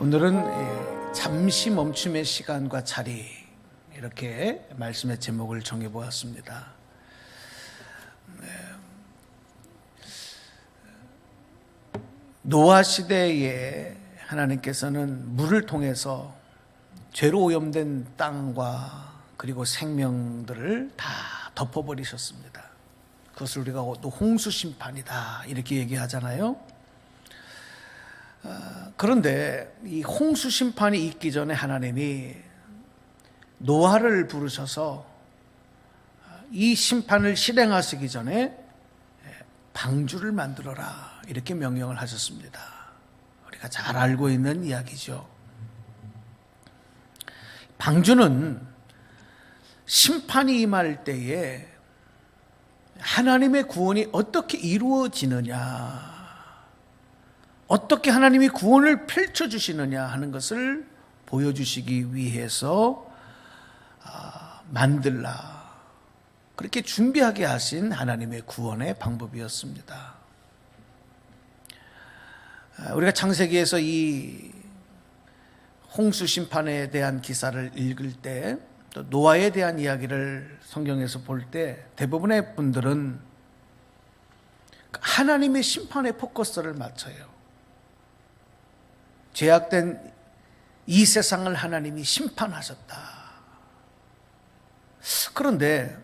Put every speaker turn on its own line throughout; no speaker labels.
오늘은 잠시 멈춤의 시간과 자리, 이렇게 말씀의 제목을 정해보았습니다. 노아 시대에 하나님께서는 물을 통해서 죄로 오염된 땅과 그리고 생명들을 다 덮어버리셨습니다. 그것을 우리가 또 홍수 심판이다 이렇게 얘기하잖아요. 그런데 이 홍수 심판이 있기 전에 하나님이 노아를 부르셔서 이 심판을 실행하시기 전에 방주를 만들어라 이렇게 명령을 하셨습니다. 우리가 잘 알고 있는 이야기죠. 방주는 심판이 임할 때에 하나님의 구원이 어떻게 이루어지느냐, 어떻게 하나님이 구원을 펼쳐주시느냐 하는 것을 보여주시기 위해서 만들라, 그렇게 준비하게 하신 하나님의 구원의 방법이었습니다. 우리가 창세기에서 이 홍수 심판에 대한 기사를 읽을 때, 또 노아에 대한 이야기를 성경에서 볼 때 대부분의 분들은 하나님의 심판에 포커스를 맞춰요. 죄악된 이 세상을 하나님이 심판하셨다. 그런데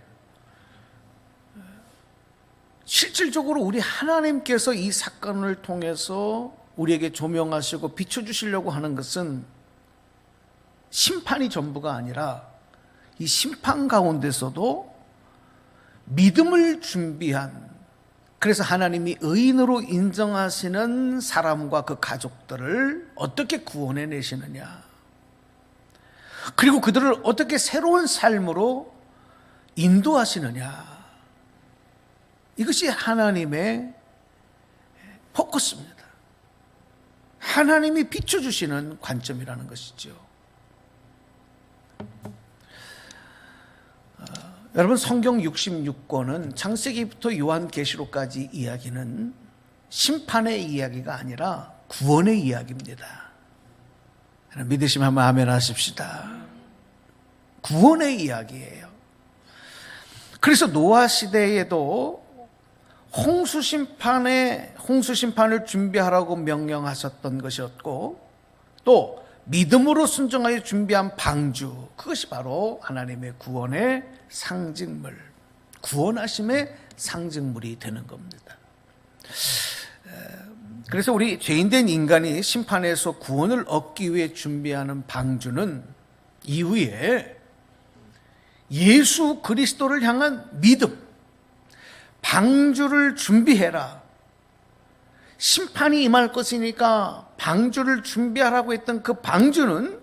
실질적으로 우리 하나님께서 이 사건을 통해서 우리에게 조명하시고 비춰주시려고 하는 것은 심판이 전부가 아니라 이 심판 가운데서도 믿음을 준비한, 그래서 하나님이 의인으로 인정하시는 사람과 그 가족들을 어떻게 구원해 내시느냐, 그리고 그들을 어떻게 새로운 삶으로 인도하시느냐, 이것이 하나님의 포커스입니다. 하나님이 비춰주시는 관점이라는 것이죠. 여러분, 성경 66권은 창세기부터 요한계시록까지 이야기는 심판의 이야기가 아니라 구원의 이야기입니다. 믿으시면 한번 아멘 하십시다. 구원의 이야기예요. 그래서 노아 시대에도 홍수 심판을 준비하라고 명령하셨던 것이었고, 또 믿음으로 순종하여 준비한 방주, 그것이 바로 하나님의 구원의 상징물, 구원하심의 상징물이 되는 겁니다. 그래서 우리 죄인된 인간이 심판에서 구원을 얻기 위해 준비하는 방주는 이후에 예수 그리스도를 향한 믿음, 방주를 준비해라, 심판이 임할 것이니까 방주를 준비하라고 했던 그 방주는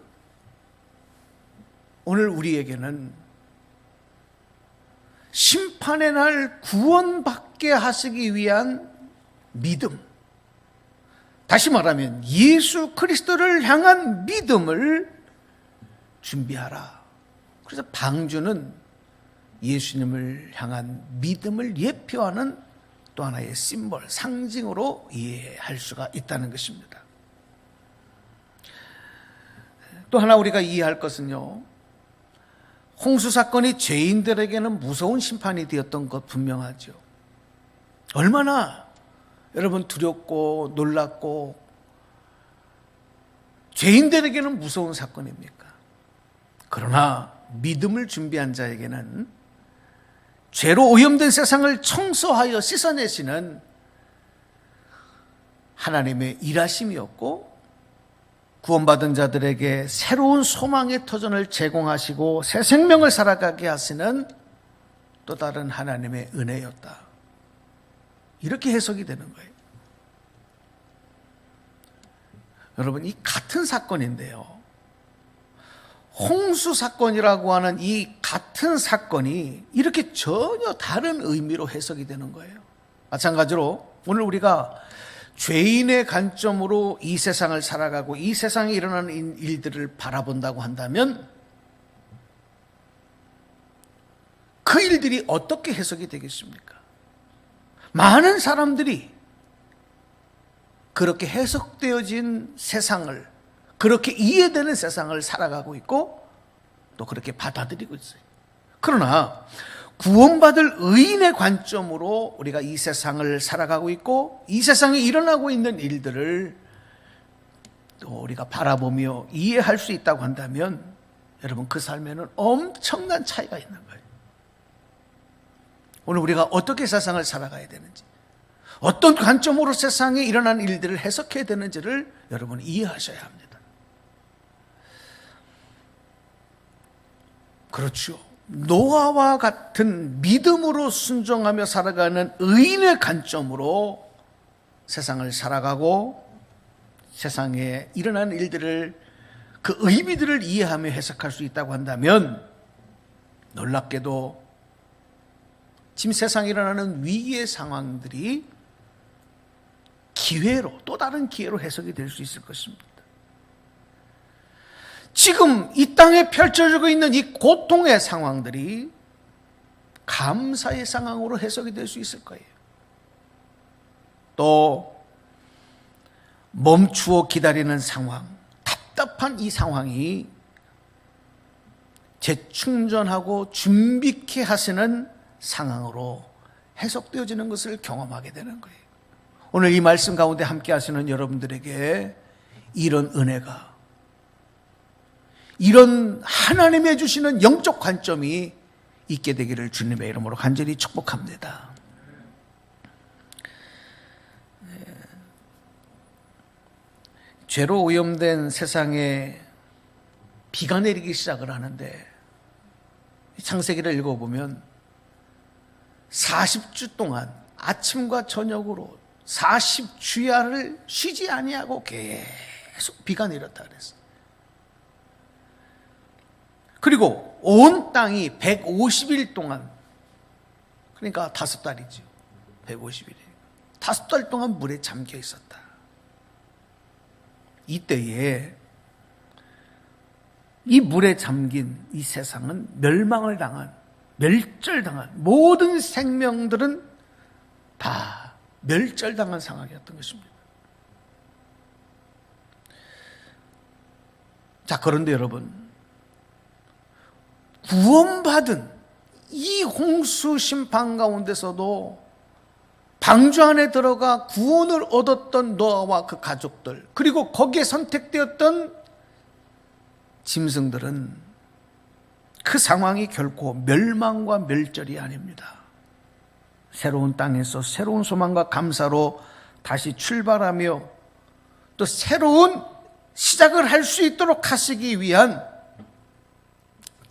오늘 우리에게는 심판의 날 구원받게 하시기 위한 믿음, 다시 말하면 예수 그리스도를 향한 믿음을 준비하라. 그래서 방주는 예수님을 향한 믿음을 예표하는 또 하나의 심볼, 상징으로 이해할 수가 있다는 것입니다. 또 하나 우리가 이해할 것은요, 홍수 사건이 죄인들에게는 무서운 심판이 되었던 것 분명하죠. 얼마나 여러분 두렵고 놀랍고 죄인들에게는 무서운 사건입니까? 그러나 믿음을 준비한 자에게는 죄로 오염된 세상을 청소하여 씻어내시는 하나님의 일하심이었고, 구원받은 자들에게 새로운 소망의 터전을 제공하시고 새 생명을 살아가게 하시는 또 다른 하나님의 은혜였다. 이렇게 해석이 되는 거예요. 여러분, 이 같은 사건인데요, 홍수 사건이라고 하는 이 같은 사건이 이렇게 전혀 다른 의미로 해석이 되는 거예요. 마찬가지로 오늘 우리가 죄인의 관점으로 이 세상을 살아가고 이 세상에 일어나는 일들을 바라본다고 한다면 그 일들이 어떻게 해석이 되겠습니까? 많은 사람들이 그렇게 해석되어진 세상을, 그렇게 이해되는 세상을 살아가고 있고 또 그렇게 받아들이고 있어요. 그러나 구원받을 의인의 관점으로 우리가 이 세상을 살아가고 있고 이 세상에 일어나고 있는 일들을 또 우리가 바라보며 이해할 수 있다고 한다면 여러분, 그 삶에는 엄청난 차이가 있는 거예요. 오늘 우리가 어떻게 세상을 살아가야 되는지, 어떤 관점으로 세상에 일어나는 일들을 해석해야 되는지를 여러분 이해하셔야 합니다. 그렇죠. 노아와 같은 믿음으로 순종하며 살아가는 의인의 관점으로 세상을 살아가고 세상에 일어나는 일들을, 그 의미들을 이해하며 해석할 수 있다고 한다면 놀랍게도 지금 세상에 일어나는 위기의 상황들이 기회로, 또 다른 기회로 해석이 될 수 있을 것입니다. 지금 이 땅에 펼쳐지고 있는 이 고통의 상황들이 감사의 상황으로 해석이 될 수 있을 거예요. 또 멈추어 기다리는 상황, 답답한 이 상황이 재충전하고 준비케 하시는 상황으로 해석되어지는 것을 경험하게 되는 거예요. 오늘 이 말씀 가운데 함께 하시는 여러분들에게 이런 은혜가, 이런 하나님의 주시는 영적 관점이 있게 되기를 주님의 이름으로 간절히 축복합니다. 죄로 오염된 세상에 비가 내리기 시작을 하는데 창세기를 읽어보면 40주 동안 아침과 저녁으로 40주야를 쉬지 아니하고 계속 비가 내렸다 그랬어요. 그리고 온 땅이 150일 동안, 그러니까 5달이죠. 150일이 5달 동안 물에 잠겨 있었다. 이때에 이 물에 잠긴 이 세상은 멸망을 당한, 멸절당한, 모든 생명들은 다 멸절당한 상황이었던 것입니다. 자, 그런데 여러분, 구원받은 이 홍수 심판 가운데서도 방주 안에 들어가 구원을 얻었던 노아와 그 가족들, 그리고 거기에 선택되었던 짐승들은 그 상황이 결코 멸망과 멸절이 아닙니다. 새로운 땅에서 새로운 소망과 감사로 다시 출발하며 또 새로운 시작을 할 수 있도록 하시기 위한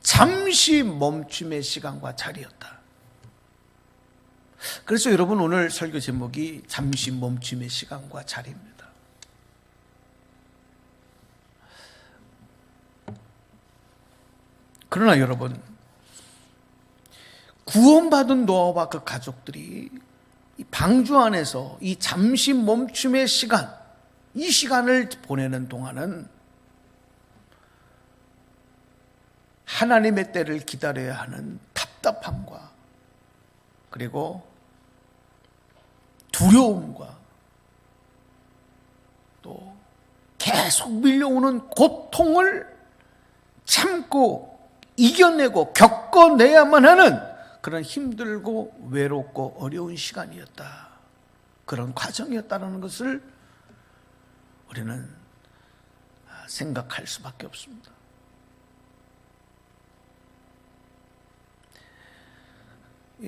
잠시 멈춤의 시간과 자리였다. 그래서 여러분, 오늘 설교 제목이 잠시 멈춤의 시간과 자리입니다. 그러나 여러분, 구원받은 노아와 그 가족들이 이 방주 안에서 이 잠시 멈춤의 시간, 이 시간을 보내는 동안은 하나님의 때를 기다려야 하는 답답함과 그리고 두려움과 또 계속 밀려오는 고통을 참고 이겨내고 겪어내야만 하는 그런 힘들고 외롭고 어려운 시간이었다. 그런 과정이었다는 것을 우리는 생각할 수밖에 없습니다.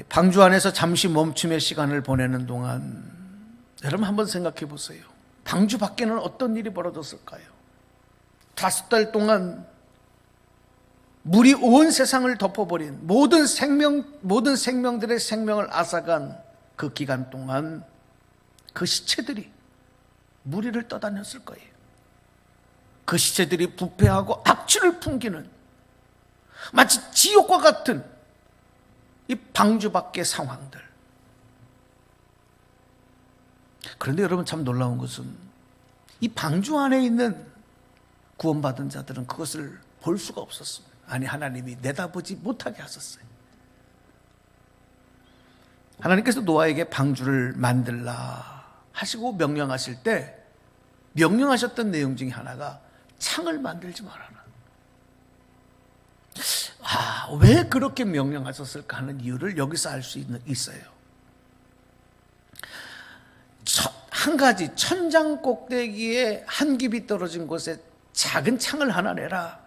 방주 안에서 잠시 멈춤의 시간을 보내는 동안 여러분 한번 생각해 보세요. 방주 밖에는 어떤 일이 벌어졌을까요? 5달 동안 물이 온 세상을 덮어버린 모든 생명들의 생명을 앗아간 그 기간 동안 그 시체들이 무리를 떠다녔을 거예요. 그 시체들이 부패하고 악취를 풍기는 마치 지옥과 같은 이 방주 밖의 상황들. 그런데 여러분, 참 놀라운 것은 이 방주 안에 있는 구원받은 자들은 그것을 볼 수가 없었습니다. 아니, 하나님이 내다보지 못하게 하셨어요. 하나님께서 노아에게 방주를 만들라 하시고 명령하실 때 명령하셨던 내용 중에 하나가 창을 만들지 말아라. 왜 그렇게 명령하셨을까 하는 이유를 여기서 알 수 있어요. 한 가지, 천장 꼭대기에 한 깁이 떨어진 곳에 작은 창을 하나 내라.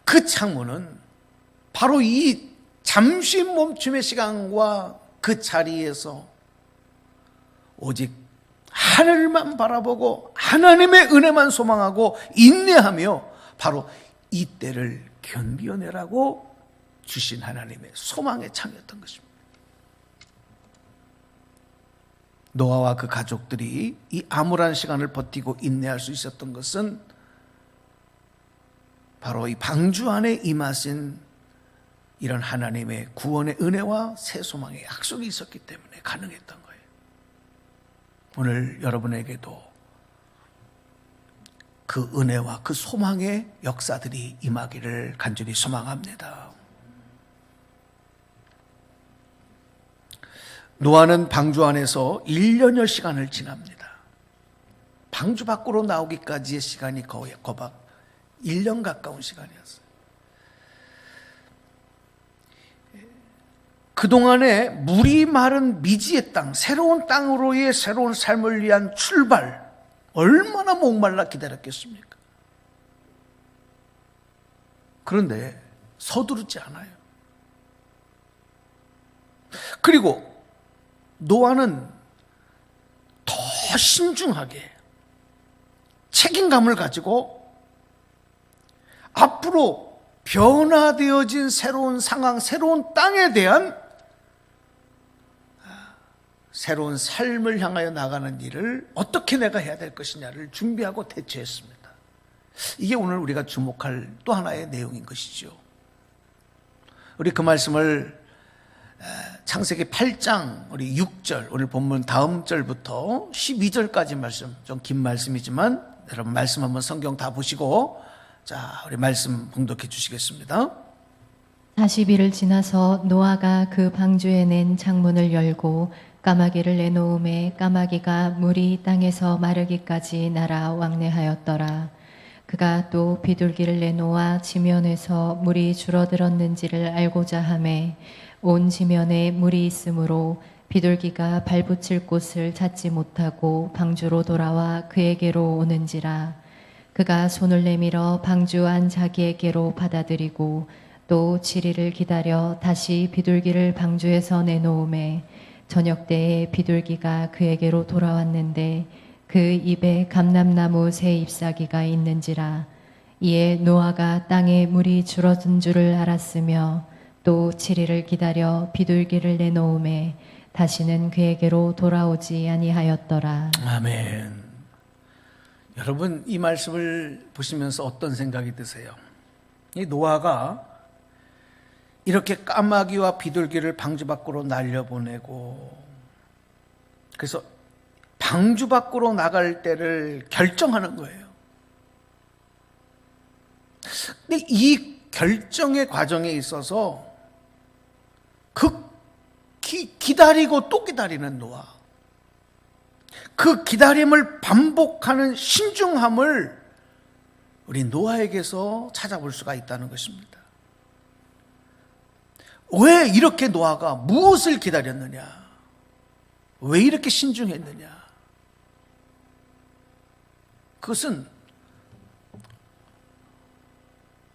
그 창문은 바로 이 잠시 멈춤의 시간과 그 자리에서 오직 하늘만 바라보고 하나님의 은혜만 소망하고 인내하며 바로 이때를 견디어내라고 주신 하나님의 소망의 창이었던 것입니다. 노아와 그 가족들이 이 암울한 시간을 버티고 인내할 수 있었던 것은 바로 이 방주 안에 임하신 이런 하나님의 구원의 은혜와 새 소망의 약속이 있었기 때문에 가능했던 거예요. 오늘 여러분에게도 그 은혜와 그 소망의 역사들이 임하기를 간절히 소망합니다. 노아는 방주 안에서 1년여 시간을 지납니다. 방주 밖으로 나오기까지의 시간이 거의 거박 1년 가까운 시간이었어요. 그동안에 물이 마른 미지의 땅, 새로운 땅으로의 새로운 삶을 위한 출발, 얼마나 목말라 기다렸겠습니까? 그런데 서두르지 않아요. 그리고 노아는 더 신중하게 책임감을 가지고 앞으로 변화되어진 새로운 상황, 새로운 땅에 대한 새로운 삶을 향하여 나가는 일을 어떻게 내가 해야 될 것이냐를 준비하고 대처했습니다. 이게 오늘 우리가 주목할 또 하나의 내용인 것이죠. 우리 그 말씀을 창세기 8장 우리 6절, 오늘 본문 다음 절부터 12절까지 말씀, 좀 긴 말씀이지만 여러분 말씀 한번 성경 다 보시고 자, 우리 말씀 봉독해 주시겠습니다.
40일을 지나서 노아가 그 방주에 낸 창문을 열고 까마귀를 내놓음에 까마귀가 물이 땅에서 마르기까지 날아 왕래하였더라. 그가 또 비둘기를 내놓아 지면에서 물이 줄어들었는지를 알고자 하매 온 지면에 물이 있으므로 비둘기가 발붙일 곳을 찾지 못하고 방주로 돌아와 그에게로 오는지라. 그가 손을 내밀어 방주 안 자기에게로 받아들이고 또 7일을 기다려 다시 비둘기를 방주에서 내놓음에 저녁 때에 비둘기가 그에게로 돌아왔는데 그 입에 감람나무 새 잎사귀가 있는지라. 이에 노아가 땅에 물이 줄어든 줄을 알았으며 또 7일을 기다려 비둘기를 내놓음에 다시는 그에게로 돌아오지 아니하였더라.
아멘. 여러분 이 말씀을 보시면서 어떤 생각이 드세요? 이 노아가 이렇게 까마귀와 비둘기를 방주 밖으로 날려보내고 그래서 방주 밖으로 나갈 때를 결정하는 거예요. 근데 이 결정의 과정에 있어서 기다리고 또 기다리는 노아, 그 기다림을 반복하는 신중함을 우리 노아에게서 찾아볼 수가 있다는 것입니다. 왜 이렇게 노아가 무엇을 기다렸느냐? 왜 이렇게 신중했느냐? 그것은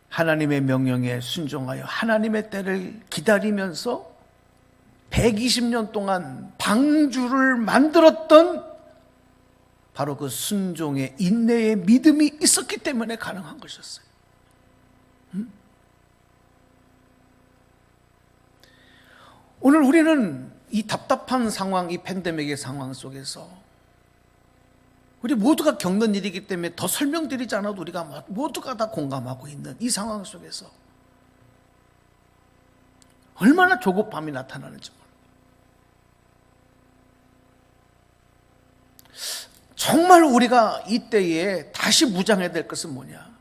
하나님의 명령에 순종하여 하나님의 때를 기다리면서 120년 동안 방주를 만들었던 바로 그 순종의 인내의 믿음이 있었기 때문에 가능한 것이었어요. 오늘 우리는 이 답답한 상황, 이 팬데믹의 상황 속에서 우리 모두가 겪는 일이기 때문에 더 설명드리지 않아도 우리가 모두가 다 공감하고 있는 이 상황 속에서 얼마나 조급함이 나타나는지 모릅니다. 정말 우리가 이때에 다시 무장해야 될 것은 뭐냐?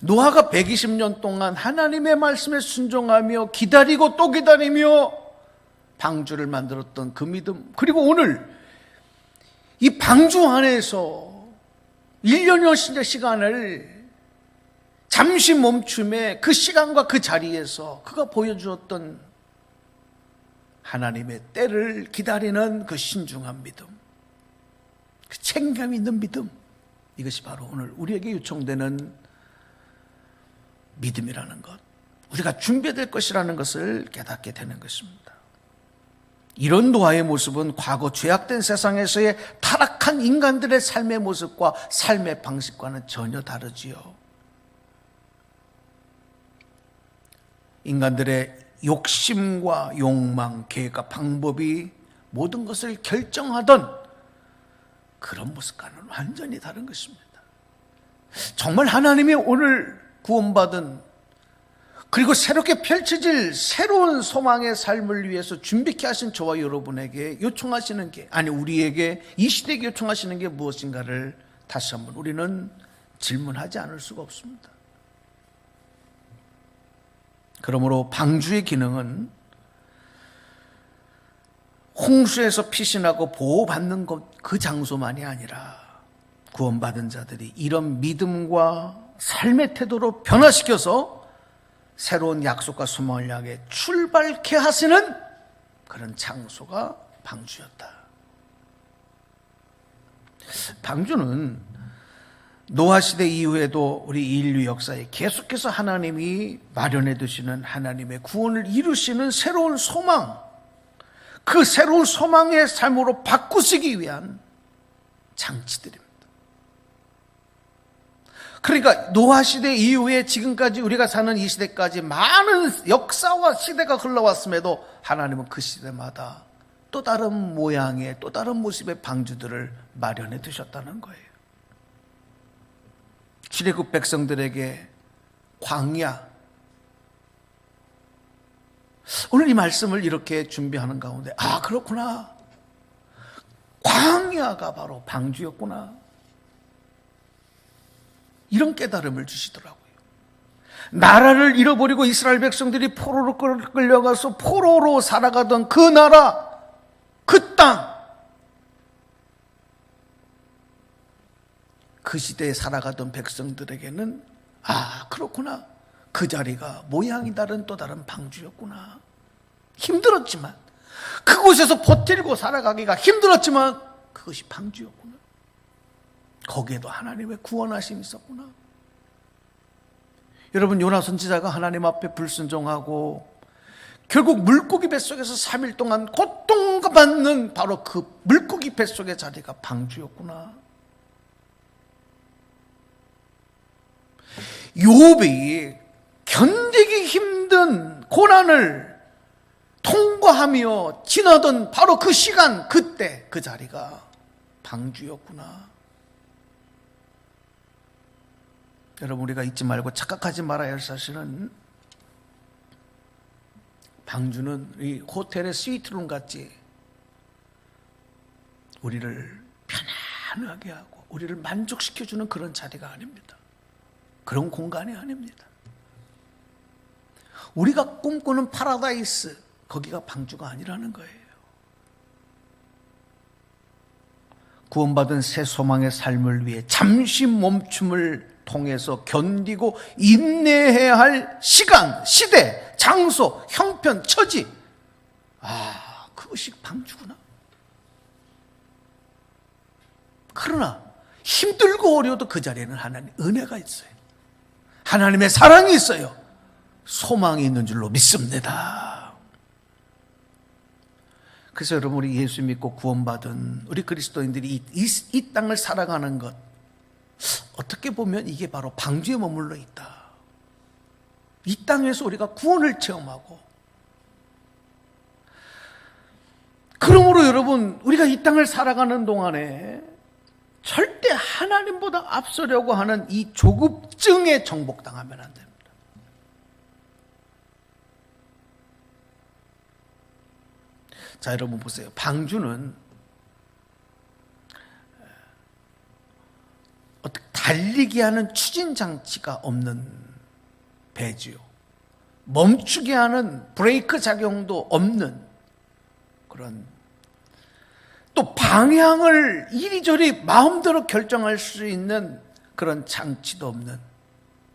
노아가 120년 동안 하나님의 말씀에 순종하며 기다리고 또 기다리며 방주를 만들었던 그 믿음, 그리고 오늘 이 방주 안에서 1년여 시간을 잠시 멈춤에 그 시간과 그 자리에서 그가 보여주었던 하나님의 때를 기다리는 그 신중한 믿음, 그 책임감 있는 믿음, 이것이 바로 오늘 우리에게 요청되는 믿음이라는 것, 우리가 준비될 것이라는 것을 깨닫게 되는 것입니다. 이런 노아의 모습은 과거 죄악된 세상에서의 타락한 인간들의 삶의 모습과 삶의 방식과는 전혀 다르지요. 인간들의 욕심과 욕망, 계획과 방법이 모든 것을 결정하던 그런 모습과는 완전히 다른 것입니다. 정말 하나님이 오늘 구원받은, 그리고 새롭게 펼쳐질 새로운 소망의 삶을 위해서 준비케 하신 저와 여러분에게 요청하시는 게, 아니 우리에게 이 시대에 요청하시는 게 무엇인가를 다시 한번 우리는 질문하지 않을 수가 없습니다. 그러므로 방주의 기능은 홍수에서 피신하고 보호받는 그 장소만이 아니라 구원받은 자들이 이런 믿음과 삶의 태도로 변화시켜서 새로운 약속과 소망을 향해 출발케 하시는 그런 장소가 방주였다. 방주는 노아 시대 이후에도 우리 인류 역사에 계속해서 하나님이 마련해 두시는 하나님의 구원을 이루시는 새로운 소망, 그 새로운 소망의 삶으로 바꾸시기 위한 장치들입니다. 그러니까 노아 시대 이후에 지금까지 우리가 사는 이 시대까지 많은 역사와 시대가 흘러왔음에도 하나님은 그 시대마다 또 다른 모양의, 또 다른 모습의 방주들을 마련해 두셨다는 거예요. 출애굽 백성들에게 광야, 오늘 이 말씀을 이렇게 준비하는 가운데, 아 그렇구나, 광야가 바로 방주였구나, 이런 깨달음을 주시더라고요. 나라를 잃어버리고 이스라엘 백성들이 포로로 끌려가서 포로로 살아가던 그 나라, 그 땅, 그 시대에 살아가던 백성들에게는 아 그렇구나, 그 자리가 모양이 다른 또 다른 방주였구나. 힘들었지만, 그곳에서 버티고 살아가기가 힘들었지만 그것이 방주였구나. 거기에도 하나님의 구원하심이 있었구나. 여러분, 요나 선지자가 하나님 앞에 불순종하고 결국 물고기 뱃속에서 3일 동안 고통받는 바로 그 물고기 뱃속의 자리가 방주였구나. 욥이 견디기 힘든 고난을 통과하며 지나던 바로 그 시간, 그때 그 자리가 방주였구나. 여러분, 우리가 잊지 말고 착각하지 말아야 할 사실은, 방주는 이 호텔의 스위트룸 같이 우리를 편안하게 하고 우리를 만족시켜주는 그런 자리가 아닙니다. 그런 공간이 아닙니다. 우리가 꿈꾸는 파라다이스, 거기가 방주가 아니라는 거예요. 구원받은 새 소망의 삶을 위해 잠시 멈춤을 통해서 견디고 인내해야 할 시간, 시대, 장소, 형편, 처지, 아 그것이 방주구나. 그러나 힘들고 어려워도 그 자리에는 하나님의 은혜가 있어요. 하나님의 사랑이 있어요. 소망이 있는 줄로 믿습니다. 그래서 여러분, 우리 예수 믿고 구원받은 우리 그리스도인들이 이 땅을 살아가는 것, 어떻게 보면 이게 바로 방주에 머물러 있다. 이 땅에서 우리가 구원을 체험하고, 그러므로 여러분, 우리가 이 땅을 살아가는 동안에 절대 하나님보다 앞서려고 하는 이 조급증에 정복당하면 안 됩니다. 자, 여러분 보세요. 방주는 어떻게 달리게 하는 추진 장치가 없는 배지요. 멈추게 하는 브레이크 작용도 없는 그런, 또 방향을 이리저리 마음대로 결정할 수 있는 그런 장치도 없는,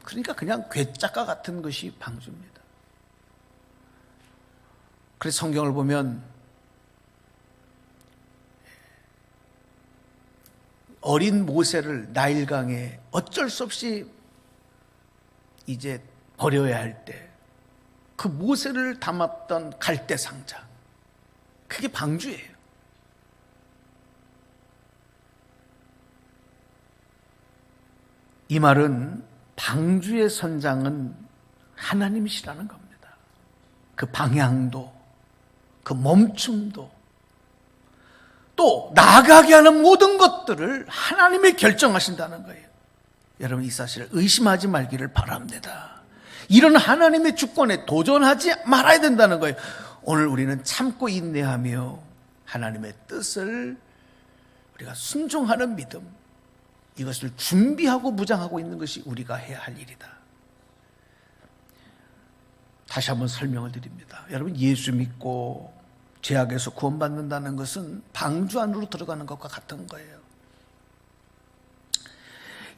그러니까 그냥 괴짜가 같은 것이 방주입니다. 그래서 성경을 보면 어린 모세를 나일강에 어쩔 수 없이 이제 버려야 할 때 그 모세를 담았던 갈대 상자, 그게 방주예요. 이 말은 방주의 선장은 하나님이시라는 겁니다. 그 방향도, 그 멈춤도, 또 나아가게 하는 모든 것들을 하나님이 결정하신다는 거예요. 여러분, 이 사실을 의심하지 말기를 바랍니다. 이런 하나님의 주권에 도전하지 말아야 된다는 거예요. 오늘 우리는 참고 인내하며 하나님의 뜻을 우리가 순종하는 믿음, 이것을 준비하고 무장하고 있는 것이 우리가 해야 할 일이다. 다시 한번 설명을 드립니다. 여러분, 예수 믿고 죄악에서 구원받는다는 것은 방주 안으로 들어가는 것과 같은 거예요.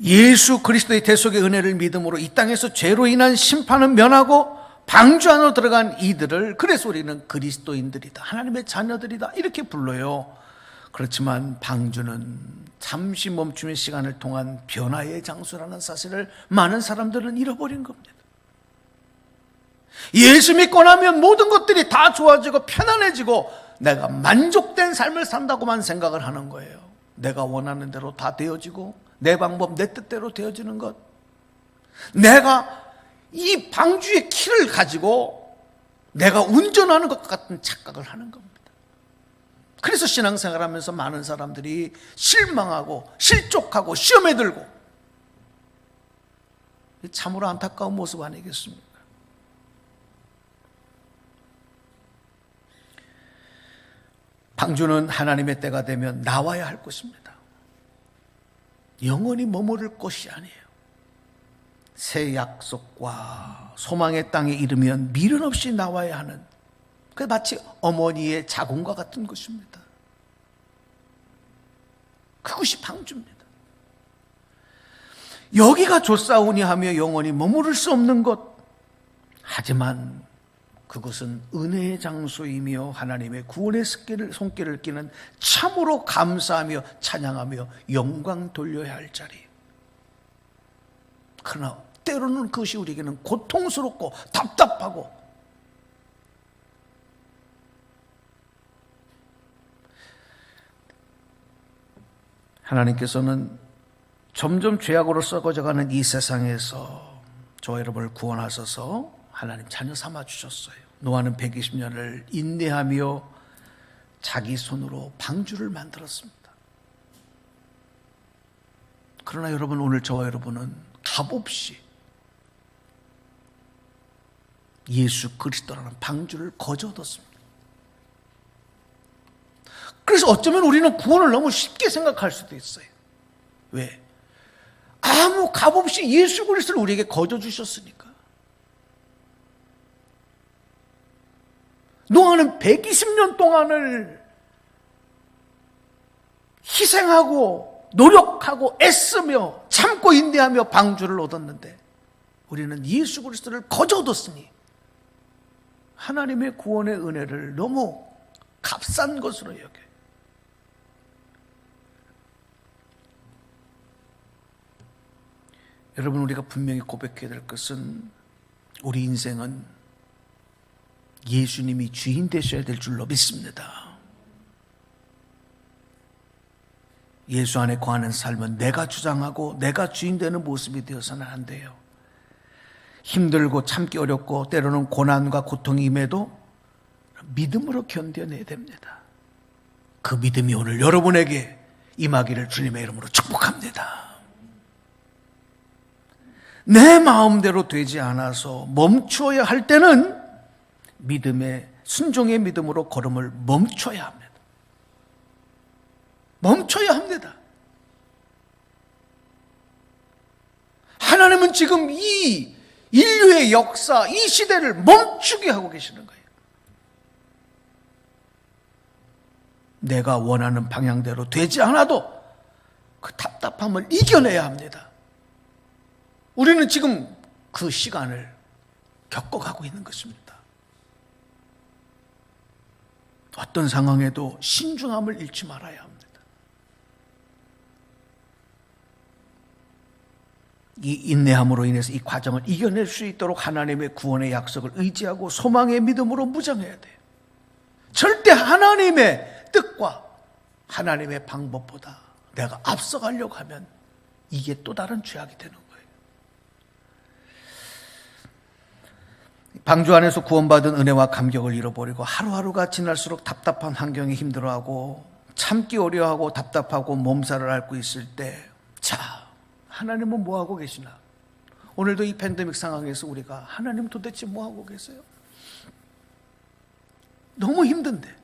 예수 그리스도의 대속의 은혜를 믿음으로 이 땅에서 죄로 인한 심판은 면하고 방주 안으로 들어간 이들을, 그래서 우리는 그리스도인들이다, 하나님의 자녀들이다, 이렇게 불러요. 그렇지만 방주는 잠시 멈춤의 시간을 통한 변화의 장소라는 사실을 많은 사람들은 잃어버린 겁니다. 예수 믿고 나면 모든 것들이 다 좋아지고 편안해지고 내가 만족된 삶을 산다고만 생각을 하는 거예요. 내가 원하는 대로 다 되어지고 내 방법, 내 뜻대로 되어지는 것, 내가 이 방주의 키를 가지고 내가 운전하는 것 같은 착각을 하는 겁니다. 그래서 신앙생활하면서 많은 사람들이 실망하고 실족하고 시험에 들고, 참으로 안타까운 모습 아니겠습니까? 방주는 하나님의 때가 되면 나와야 할 것입니다. 영원히 머무를 곳이 아니에요. 새 약속과 소망의 땅에 이르면 미련 없이 나와야 하는, 그게 마치 어머니의 자궁과 같은 것입니다. 그것이 방주입니다. 여기가 좋사오니 하며 영원히 머무를 수 없는 것, 하지만 그것은 은혜의 장소이며 하나님의 구원의 손길을 끼는 참으로 감사하며 찬양하며 영광 돌려야 할 자리. 그러나 때로는 그것이 우리에게는 고통스럽고 답답하고, 하나님께서는 점점 죄악으로 썩어져가는 이 세상에서 저와 여러분을 구원하셔서 하나님 자녀 삼아 주셨어요. 노아는 120년을 인내하며 자기 손으로 방주를 만들었습니다. 그러나 여러분, 오늘 저와 여러분은 값없이 예수 그리스도라는 방주를 거저 얻었습니다. 그래서 어쩌면 우리는 구원을 너무 쉽게 생각할 수도 있어요. 왜? 아무 값없이 예수 그리스도를 우리에게 거저 주셨으니까. 노아는 120년 동안을 희생하고 노력하고 애쓰며 참고 인내하며 방주를 얻었는데, 우리는 예수 그리스도를 거저 얻었으니 하나님의 구원의 은혜를 너무 값싼 것으로 여겨요. 여러분, 우리가 분명히 고백해야 될 것은, 우리 인생은 예수님이 주인 되셔야 될 줄로 믿습니다. 예수 안에 거하는 삶은 내가 주장하고 내가 주인 되는 모습이 되어서는 안 돼요. 힘들고 참기 어렵고 때로는 고난과 고통이 임해도 믿음으로 견뎌내야 됩니다. 그 믿음이 오늘 여러분에게 임하기를 주님의 이름으로 축복합니다. 내 마음대로 되지 않아서 멈추어야 할 때는 믿음의, 순종의 믿음으로 걸음을 멈춰야 합니다. 멈춰야 합니다. 하나님은 지금 이 인류의 역사, 이 시대를 멈추게 하고 계시는 거예요. 내가 원하는 방향대로 되지 않아도 그 답답함을 이겨내야 합니다. 우리는 지금 그 시간을 겪어가고 있는 것입니다. 어떤 상황에도 신중함을 잃지 말아야 합니다. 이 인내함으로 인해서 이 과정을 이겨낼 수 있도록 하나님의 구원의 약속을 의지하고 소망의 믿음으로 무장해야 돼요. 절대 하나님의 뜻과 하나님의 방법보다 내가 앞서가려고 하면 이게 또 다른 죄악이 되는 거예요. 방주 안에서 구원받은 은혜와 감격을 잃어버리고 하루하루가 지날수록 답답한 환경에 힘들어하고 참기 어려워하고 답답하고 몸살을 앓고 있을 때, 자, 하나님은 뭐하고 계시나? 오늘도 이 팬데믹 상황에서 우리가 하나님 도대체 뭐하고 계세요? 너무 힘든데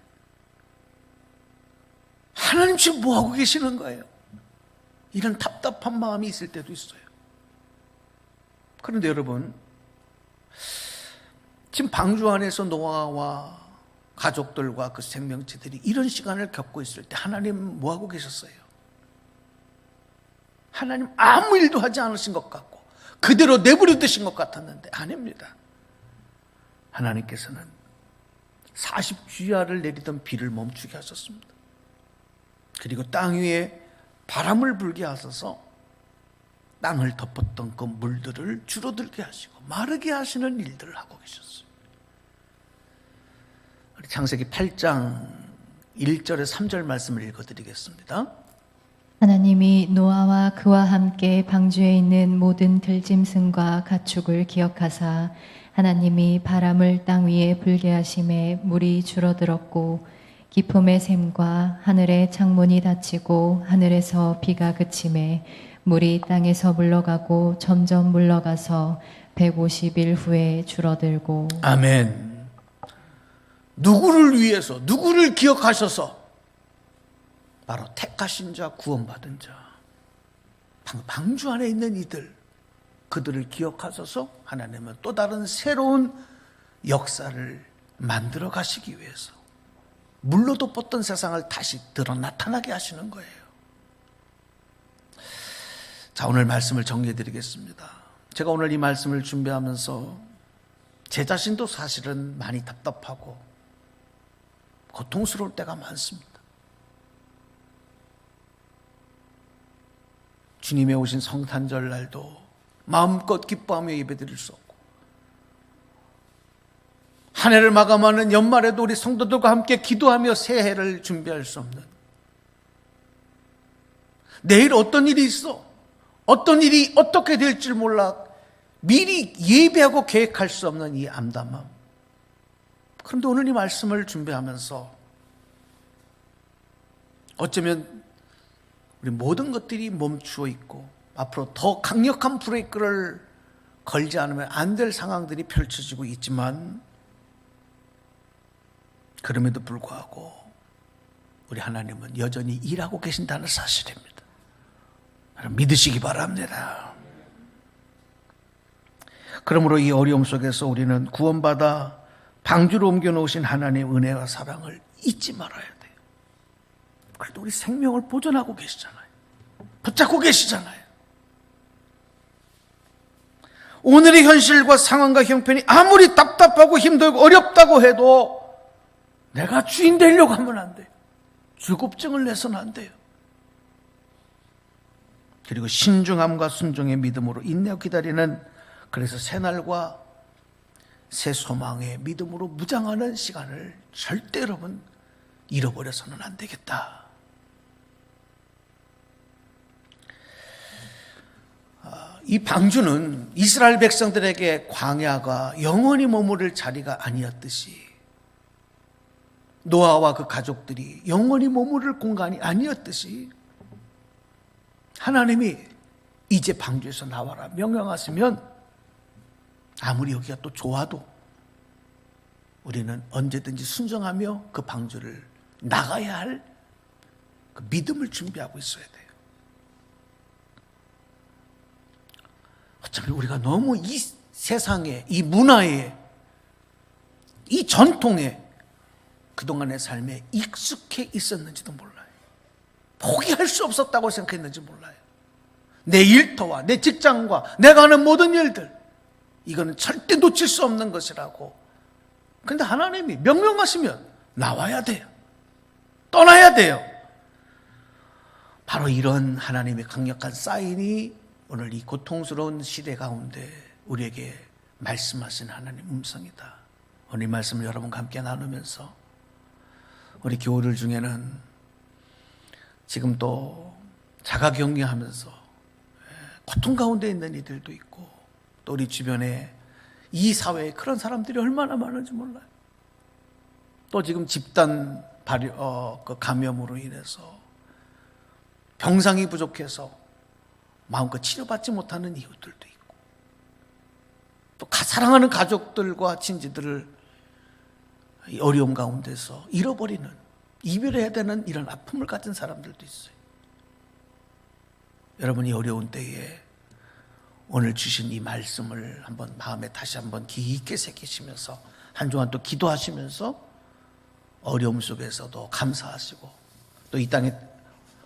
하나님 지금 뭐하고 계시는 거예요? 이런 답답한 마음이 있을 때도 있어요. 그런데 여러분, 지금 방주 안에서 노아와 가족들과 그 생명체들이 이런 시간을 겪고 있을 때 하나님 뭐하고 계셨어요? 하나님 아무 일도 하지 않으신 것 같고 그대로 내버려 두신 것 같았는데 아닙니다. 하나님께서는 40주야를 내리던 비를 멈추게 하셨습니다. 그리고 땅 위에 바람을 불게 하셔서 땅을 덮었던 그 물들을 줄어들게 하시고 마르게 하시는 일들을 하고 계셨어요. 우리 창세기 8장 1절에 3절 말씀을 읽어드리겠습니다.
하나님이 노아와 그와 함께 방주에 있는 모든 들짐승과 가축을 기억하사 하나님이 바람을 땅 위에 불게 하심에 물이 줄어들었고 기품의 샘과 하늘의 창문이 닫히고 하늘에서 비가 그침에 물이 땅에서 물러가고 점점 물러가서 150일 후에 줄어들고.
아멘. 누구를 위해서, 누구를 기억하셔서? 바로 택하신 자, 구원받은 자, 방주 안에 있는 이들, 그들을 기억하셔서 하나님은 또 다른 새로운 역사를 만들어 가시기 위해서 물로 덮었던 세상을 다시 드러 나타나게 하시는 거예요. 자, 오늘 말씀을 정리해 드리겠습니다. 제가 오늘 이 말씀을 준비하면서 제 자신도 사실은 많이 답답하고 고통스러울 때가 많습니다. 주님의 오신 성탄절 날도 마음껏 기뻐하며 예배드릴 수 없고, 한 해를 마감하는 연말에도 우리 성도들과 함께 기도하며 새해를 준비할 수 없는, 내일 어떤 일이 있어, 어떤 일이 어떻게 될지 몰라 미리 예배하고 계획할 수 없는 이 암담함. 그런데 오늘 이 말씀을 준비하면서 어쩌면 우리 모든 것들이 멈추어 있고 앞으로 더 강력한 브레이크를 걸지 않으면 안 될 상황들이 펼쳐지고 있지만, 그럼에도 불구하고 우리 하나님은 여전히 일하고 계신다는 사실입니다. 믿으시기 바랍니다. 그러므로 이 어려움 속에서 우리는 구원받아 방주로 옮겨놓으신 하나님의 은혜와 사랑을 잊지 말아야 돼요. 그래도 우리 생명을 보존하고 계시잖아요. 붙잡고 계시잖아요. 오늘의 현실과 상황과 형편이 아무리 답답하고 힘들고 어렵다고 해도 내가 주인 되려고 하면 안 돼요. 주급증을 내서는 안 돼요. 그리고 신중함과 순종의 믿음으로 인내하고 기다리는, 그래서 새날과 새 소망의 믿음으로 무장하는 시간을 절대 여러분 잃어버려서는 안 되겠다. 이 방주는 이스라엘 백성들에게 광야가 영원히 머무를 자리가 아니었듯이, 노아와 그 가족들이 영원히 머무를 공간이 아니었듯이, 하나님이 이제 방주에서 나와라 명령하시면 아무리 여기가 또 좋아도 우리는 언제든지 순종하며 그 방주를 나가야 할 그 믿음을 준비하고 있어야 돼요. 어쩌면 우리가 너무 이 세상에, 이 문화에, 이 전통에 그동안의 삶에 익숙해 있었는지도 몰라요. 포기할 수 없었다고 생각했는지 몰라요. 내 일터와 내 직장과 내가 하는 모든 일들, 이거는 절대 놓칠 수 없는 것이라고. 근데 하나님이 명령하시면 나와야 돼요. 떠나야 돼요. 바로 이런 하나님의 강력한 사인이 오늘 이 고통스러운 시대 가운데 우리에게 말씀하신 하나님 음성이다. 오늘 이 말씀을 여러분과 함께 나누면서 우리 교우들 중에는 지금 또 자가격리하면서 고통 가운데 있는 이들도 있고, 또 우리 주변에 이 사회에 그런 사람들이 얼마나 많은지 몰라요. 또 지금 집단 감염으로 인해서 병상이 부족해서 마음껏 치료받지 못하는 이웃들도 있고, 또 사랑하는 가족들과 친지들을 어려움 가운데서 잃어버리는, 이별해야 되는 이런 아픔을 가진 사람들도 있어요. 여러분이 어려운 때에 오늘 주신 이 말씀을 한번 마음에 다시 한번 깊게 새기시면서 한 주간 또 기도하시면서 어려움 속에서도 감사하시고, 또 이 땅에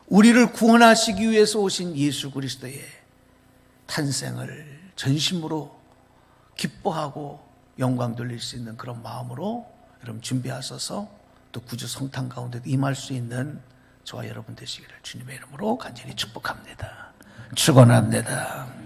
우리를 구원하시기 위해서 오신 예수 그리스도의 탄생을 전심으로 기뻐하고 영광 돌릴 수 있는 그런 마음으로 여러분 준비하셔서 또 구주 성탄 가운데 임할 수 있는 저와 여러분 되시기를 주님의 이름으로 간절히 축복합니다. 축원합니다.